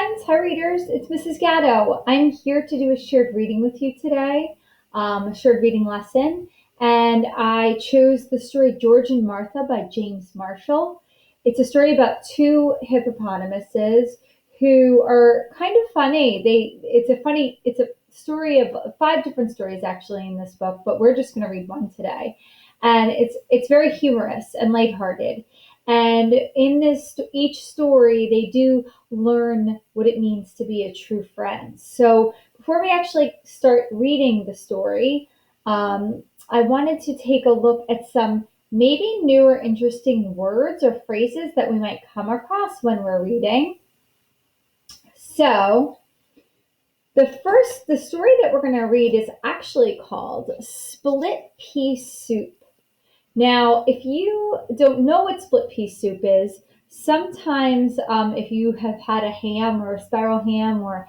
friends. Hi, readers. It's Mrs. Gatto. I'm here to do a shared reading with you today, a shared reading lesson. And I chose the story George and Martha by James Marshall. It's a story about two hippopotamuses who are kind of funny. It's a story of five different stories actually in this book, but we're just going to read one today. And it's very humorous and lighthearted. And in each story, they do learn what it means to be a true friend. So before we actually start reading the story, I wanted to take a look at some maybe new or interesting words or phrases that we might come across when we're reading. So the story that we're going to read is actually called Split Pea Soup. Now, if you don't know what split pea soup is, sometimes if you have had a ham or a spiral ham or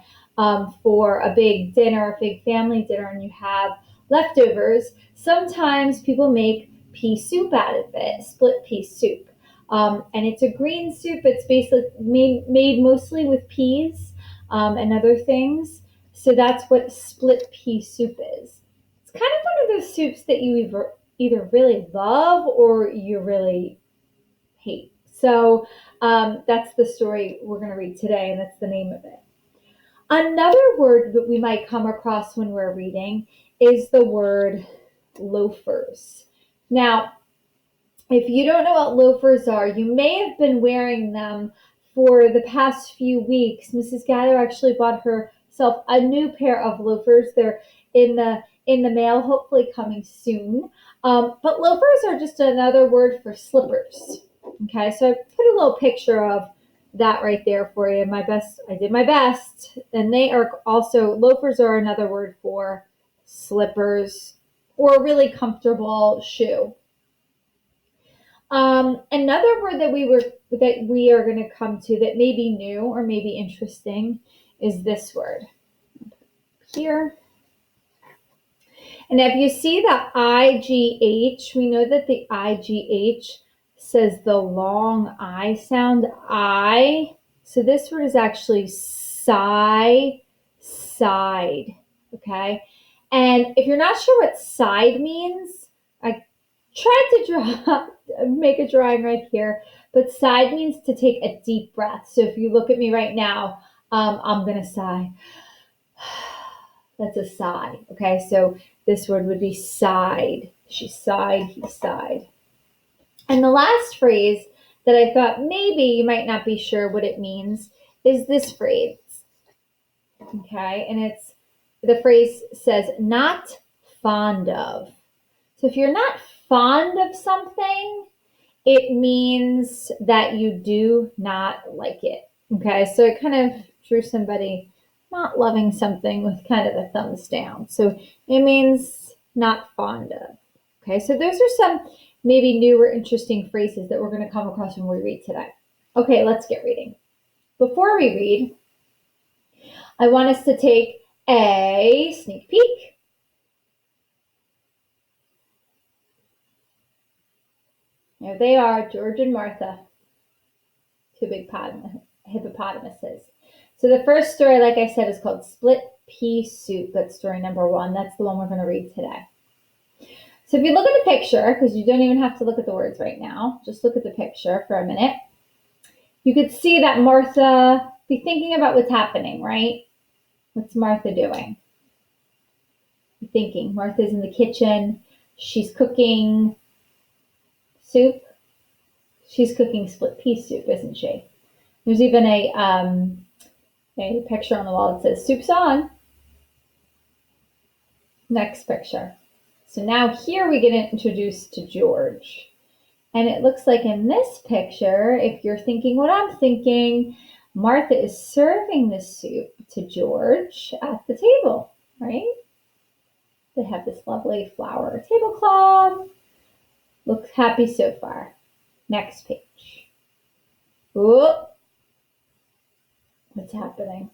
for a big dinner, a big family dinner, and you have leftovers, sometimes people make pea soup out of it, split pea soup. And it's a green soup. It's basically made mostly with peas and other things. So that's what split pea soup is. It's kind of one of those soups that you either really love or you really hate. So that's the story we're going to read today, and that's the name of it. Another word that we might come across when we're reading is the word loafers. Now, if you don't know what loafers are, you may have been wearing them for the past few weeks. Mrs. Gather actually bought herself a new pair of loafers. They're in the mail, hopefully coming soon. But loafers are just another word for slippers. Okay, so I put a little picture of that right there for you. I did my best. And loafers are another word for slippers or a really comfortable shoe. Another word that we are going to come to that may be new or maybe interesting is this word here. And if you see the IGH, we know that the IGH says the long I sound, I. So this word is actually side. Okay. And if you're not sure what side means, I tried to make a drawing right here, but side means to take a deep breath. So if you look at me right now, I'm going to sigh. That's a sigh. Okay, so this word would be sighed. She sighed, he sighed. And the last phrase that I thought maybe you might not be sure what it means is this phrase. Okay, and the phrase says not fond of. So if you're not fond of something, it means that you do not like it. Okay, so it kind of drew somebody not loving something with kind of a thumbs down. So it means not fond of. Okay, so those are some maybe new or interesting phrases that we're going to come across when we read today. Okay, let's get reading. Before we read, I want us to take a sneak peek. There they are, George and Martha, two big hippopotamuses. So the first story, like I said, is called Split Pea Soup. That's story number 1. That's the one we're going to read today. So if you look at the picture, because you don't even have to look at the words right now, just look at the picture for a minute. You could see that Martha, be thinking about what's happening, right? What's Martha doing? You're thinking Martha's in the kitchen. She's cooking soup. She's cooking split pea soup, isn't she? There's even a picture on the wall that says soup's on. Next picture. So now here we get introduced to George. And it looks like in this picture, if you're thinking what I'm thinking, Martha is serving the soup to George at the table, right? They have this lovely flower tablecloth. Looks happy so far. Next page. Whoop. What's happening?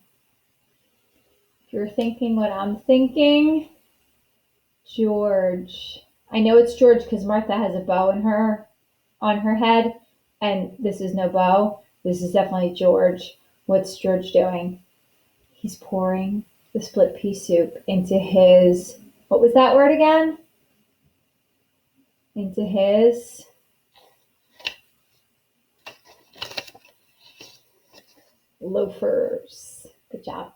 If you're thinking what I'm thinking, George. I know it's George because Martha has a bow on her head, and this is no bow. This is definitely George. What's George doing? He's pouring the split pea soup into his, what was that word again? Into his loafers. Good job.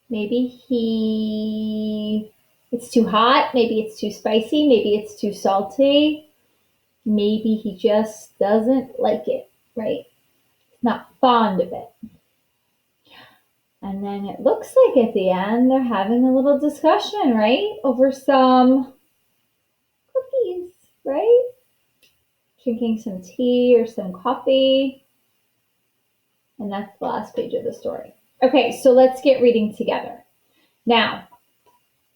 Maybe it's too hot, maybe it's too spicy, maybe it's too salty, maybe he just doesn't like it, right? He's not fond of it. And then it looks like at the end they're having a little discussion, right? Over some cookies, right? Drinking some tea or some coffee. And that's the last page of the story. Okay, so let's get reading together. Now,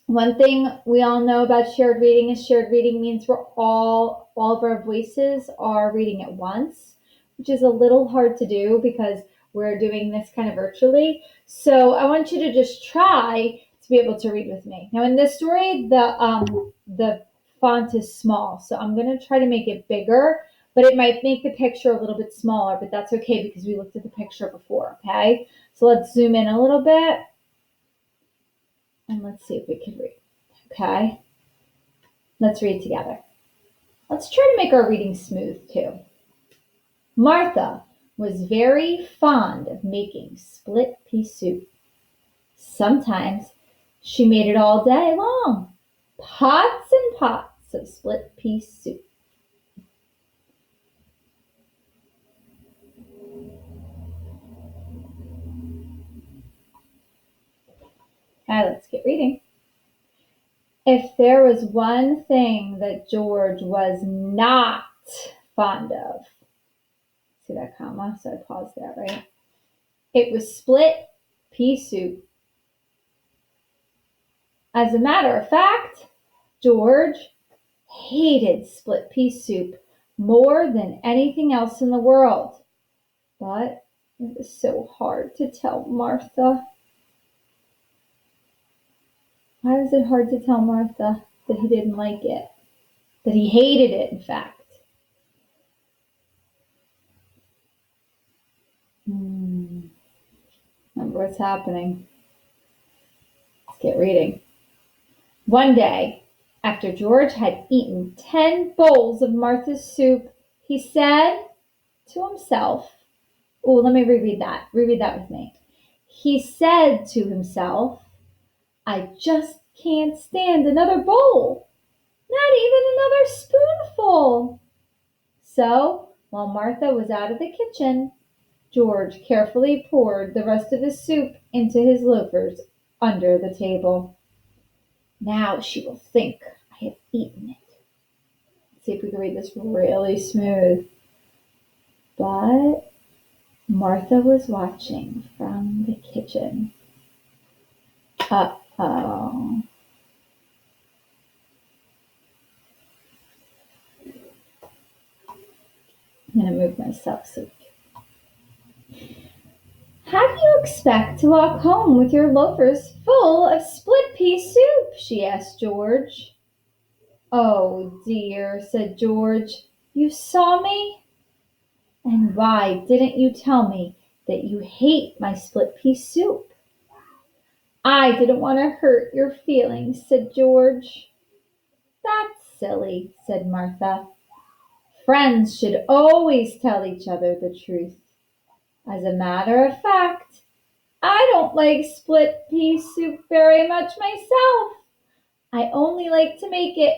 one thing we all know about shared reading is shared reading means we're all of our voices are reading at once, which is a little hard to do because we're doing this kind of virtually. So I want you to just try to be able to read with me. Now in this story, the font is small, so I'm going to try to make it bigger, but it might make the picture a little bit smaller, but that's okay because we looked at the picture before, okay? So let's zoom in a little bit. And let's see if we can read. Okay? Let's read together. Let's try to make our reading smooth too. Martha was very fond of making split pea soup. Sometimes she made it all day long. Pots and pots of split pea soup. Now let's get reading. If there was one thing that George was not fond of, see that comma? So I paused there, right? It was split pea soup. As a matter of fact, George hated split pea soup more than anything else in the world. But it was so hard to tell Martha. Why was it hard to tell Martha that he didn't like it? That he hated it, in fact. Remember what's happening. Let's get reading. One day, after George had eaten 10 bowls of Martha's soup, he said to himself, oh, let me reread that. Reread that with me. He said to himself, I just can't stand another bowl, not even another spoonful. So, while Martha was out of the kitchen, George carefully poured the rest of his soup into his loafers under the table. Now she will think I have eaten it. Let's see if we can read this really smooth. But Martha was watching from the kitchen. Uh-oh. I'm going to move myself so. How do you expect to walk home with your loafers full of split pea soup? She asked George. Oh dear, said George. You saw me? And why didn't you tell me that you hate my split pea soup? I didn't want to hurt your feelings, said George. That's silly, said Martha. Friends should always tell each other the truth. As a matter of fact, I don't like split pea soup very much myself. I only like to make it.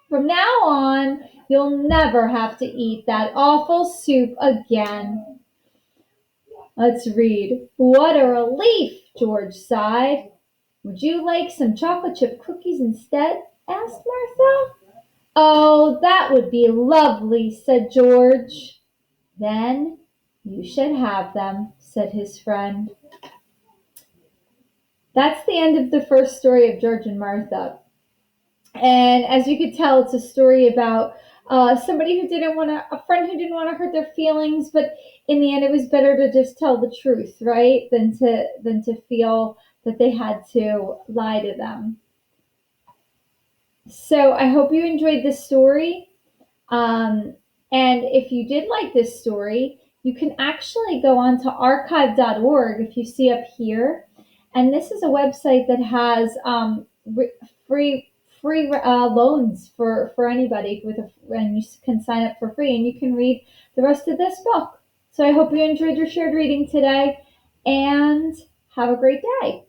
From now on, you'll never have to eat that awful soup again. Let's read. What a relief, George sighed. Would you like some chocolate chip cookies instead? Asked Martha. Oh, that would be lovely, said George. Then you should have them, said his friend. That's the end of the first story of George and Martha. And as you could tell, it's a story about somebody who didn't want to, a friend who didn't want to hurt their feelings, but in the end, it was better to just tell the truth, right, than to feel that they had to lie to them. So I hope you enjoyed this story. Um, and if you did like this story, you can actually go on to archive.org if you see up here. And this is a website that has free loans for anybody and you can sign up for free and you can read the rest of this book. So I hope you enjoyed your shared reading today and have a great day.